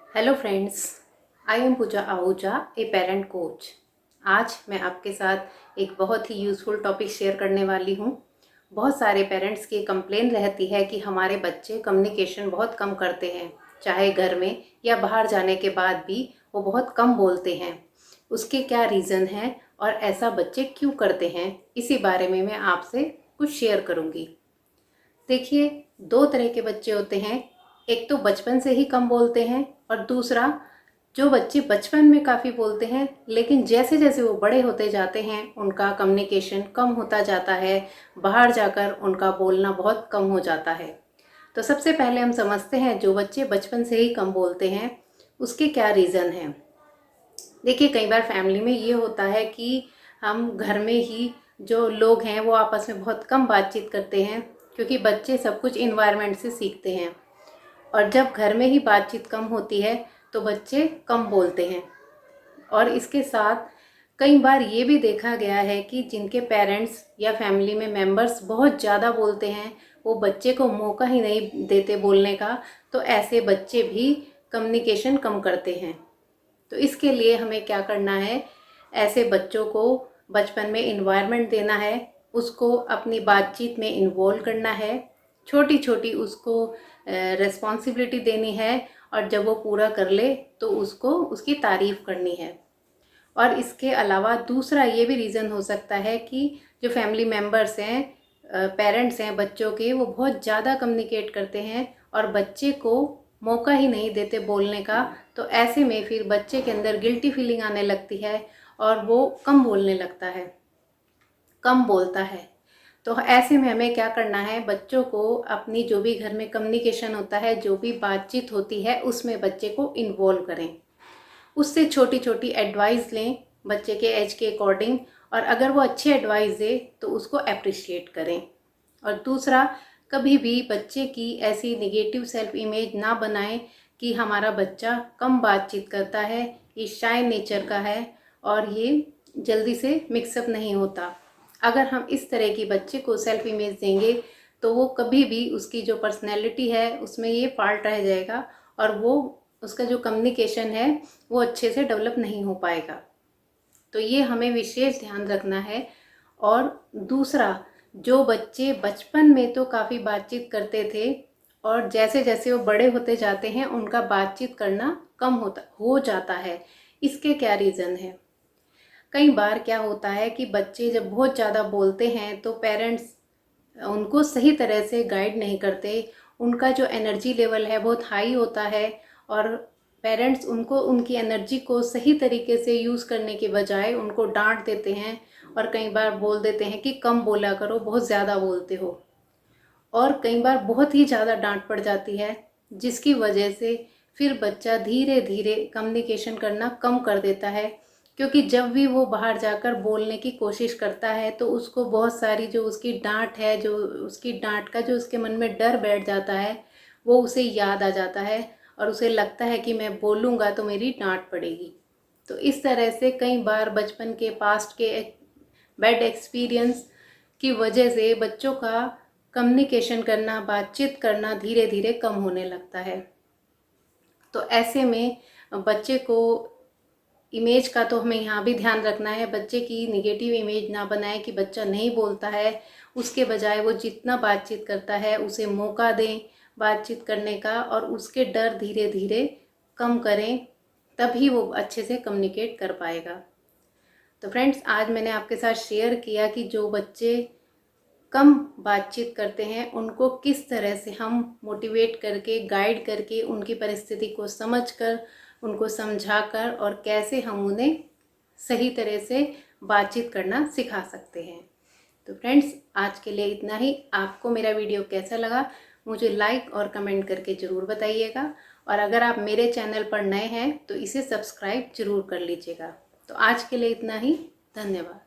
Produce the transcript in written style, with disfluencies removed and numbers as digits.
Hello friends, I am Pooja Ahuja, a parent coach. आज मैं आपके साथ एक बहुत ही यूज़फुल टॉपिक शेयर करने वाली हूँ। बहुत सारे पेरेंट्स की कंप्लेन रहती है कि हमारे बच्चे कम्युनिकेशन बहुत कम करते हैं, चाहे घर में या बाहर जाने के बाद भी वो बहुत कम बोलते हैं। उसके क्या रीज़न हैं और ऐसा बच्चे क्यों करते हैं, इसी बारे में मैं आपसे कुछ शेयर करूँगी। देखिए, दो तरह के बच्चे होते हैं। एक तो बचपन से ही कम बोलते हैं और दूसरा जो बच्चे बचपन में काफ़ी बोलते हैं लेकिन जैसे जैसे वो बड़े होते जाते हैं उनका कम्युनिकेशन कम होता जाता है, बाहर जाकर उनका बोलना बहुत कम हो जाता है। तो सबसे पहले हम समझते हैं जो बच्चे बचपन से ही कम बोलते हैं उसके क्या रीज़न हैं। देखिए, कई बार फैमिली में ये होता है कि हम घर में ही जो लोग हैं वो आपस में बहुत कम बातचीत करते हैं, क्योंकि बच्चे सब कुछ इन्वायरमेंट से सीखते हैं। और जब घर में ही बातचीत कम होती है तो बच्चे कम बोलते हैं। और इसके साथ कई बार ये भी देखा गया है कि जिनके पेरेंट्स या फैमिली में मेंबर्स बहुत ज़्यादा बोलते हैं, वो बच्चे को मौका ही नहीं देते बोलने का, तो ऐसे बच्चे भी कम्युनिकेशन कम करते हैं। तो इसके लिए हमें क्या करना है, ऐसे बच्चों को बचपन में इन्वायरमेंट देना है, उसको अपनी बातचीत में इन्वॉल्व करना है, छोटी छोटी उसको रिस्पॉन्सिबिलिटी देनी है और जब वो पूरा कर ले तो उसको उसकी तारीफ़ करनी है। और इसके अलावा दूसरा ये भी रीज़न हो सकता है कि जो फैमिली मेम्बर्स हैं, पेरेंट्स हैं बच्चों के, वो बहुत ज़्यादा कम्युनिकेट करते हैं और बच्चे को मौका ही नहीं देते बोलने का। तो ऐसे में फिर बच्चे के अंदर गिल्टी फीलिंग आने लगती है और वो कम बोलने लगता है, कम बोलता है। तो ऐसे में हमें क्या करना है, बच्चों को अपनी जो भी घर में कम्युनिकेशन होता है, जो भी बातचीत होती है, उसमें बच्चे को इन्वॉल्व करें, उससे छोटी छोटी एडवाइस लें बच्चे के एज के अकॉर्डिंग। और अगर वो अच्छी एडवाइस दे तो उसको अप्रिशिएट करें। और दूसरा, कभी भी बच्चे की ऐसी निगेटिव सेल्फ इमेज ना बनाएं कि हमारा बच्चा कम बातचीत करता है, ये शाय नेचर का है और ये जल्दी से मिक्सअप नहीं होता। अगर हम इस तरह की बच्चे को सेल्फ इमेज देंगे तो वो कभी भी, उसकी जो पर्सनैलिटी है उसमें ये फॉल्ट रह जाएगा और वो, उसका जो कम्युनिकेशन है वो अच्छे से डेवलप नहीं हो पाएगा। तो ये हमें विशेष ध्यान रखना है। और दूसरा, जो बच्चे बचपन में तो काफ़ी बातचीत करते थे और जैसे जैसे वो बड़े होते जाते हैं उनका बातचीत करना कम हो जाता है, इसके क्या रीज़न है। कई बार क्या होता है कि बच्चे जब बहुत ज़्यादा बोलते हैं तो पेरेंट्स उनको सही तरह से गाइड नहीं करते। उनका जो एनर्जी लेवल है बहुत हाई होता है और पेरेंट्स उनको, उनकी एनर्जी को सही तरीके से यूज़ करने के बजाय उनको डांट देते हैं और कई बार बोल देते हैं कि कम बोला करो, बहुत ज़्यादा बोलते हो। और कई बार बहुत ही ज़्यादा डांट पड़ जाती है, जिसकी वजह से फिर बच्चा धीरे धीरे कम्युनिकेशन करना कम कर देता है। क्योंकि जब भी वो बाहर जाकर बोलने की कोशिश करता है तो उसको बहुत सारी जो उसकी डांट है, जो उसकी डांट का जो उसके मन में डर बैठ जाता है, वो उसे याद आ जाता है और उसे लगता है कि मैं बोलूँगा तो मेरी डांट पड़ेगी। तो इस तरह से कई बार बचपन के, पास्ट के बैड एक्सपीरियंस की वजह से बच्चों का कम्युनिकेशन करना, बातचीत करना धीरे धीरे कम होने लगता है। तो ऐसे में बच्चे को इमेज का तो हमें यहाँ भी ध्यान रखना है, बच्चे की निगेटिव इमेज ना बनाए कि बच्चा नहीं बोलता है। उसके बजाय वो जितना बातचीत करता है उसे मौका दें बातचीत करने का और उसके डर धीरे धीरे कम करें, तभी वो अच्छे से कम्युनिकेट कर पाएगा। तो फ्रेंड्स, आज मैंने आपके साथ शेयर किया कि जो बच्चे कम बातचीत करते हैं उनको किस तरह से हम मोटिवेट करके, गाइड करके, उनकी परिस्थिति को समझकर, उनको समझाकर और कैसे हम उन्हें सही तरह से बातचीत करना सिखा सकते हैं। तो फ्रेंड्स, आज के लिए इतना ही। आपको मेरा वीडियो कैसा लगा मुझे लाइक और कमेंट करके ज़रूर बताइएगा। और अगर आप मेरे चैनल पर नए हैं तो इसे सब्सक्राइब ज़रूर कर लीजिएगा। तो आज के लिए इतना ही। धन्यवाद।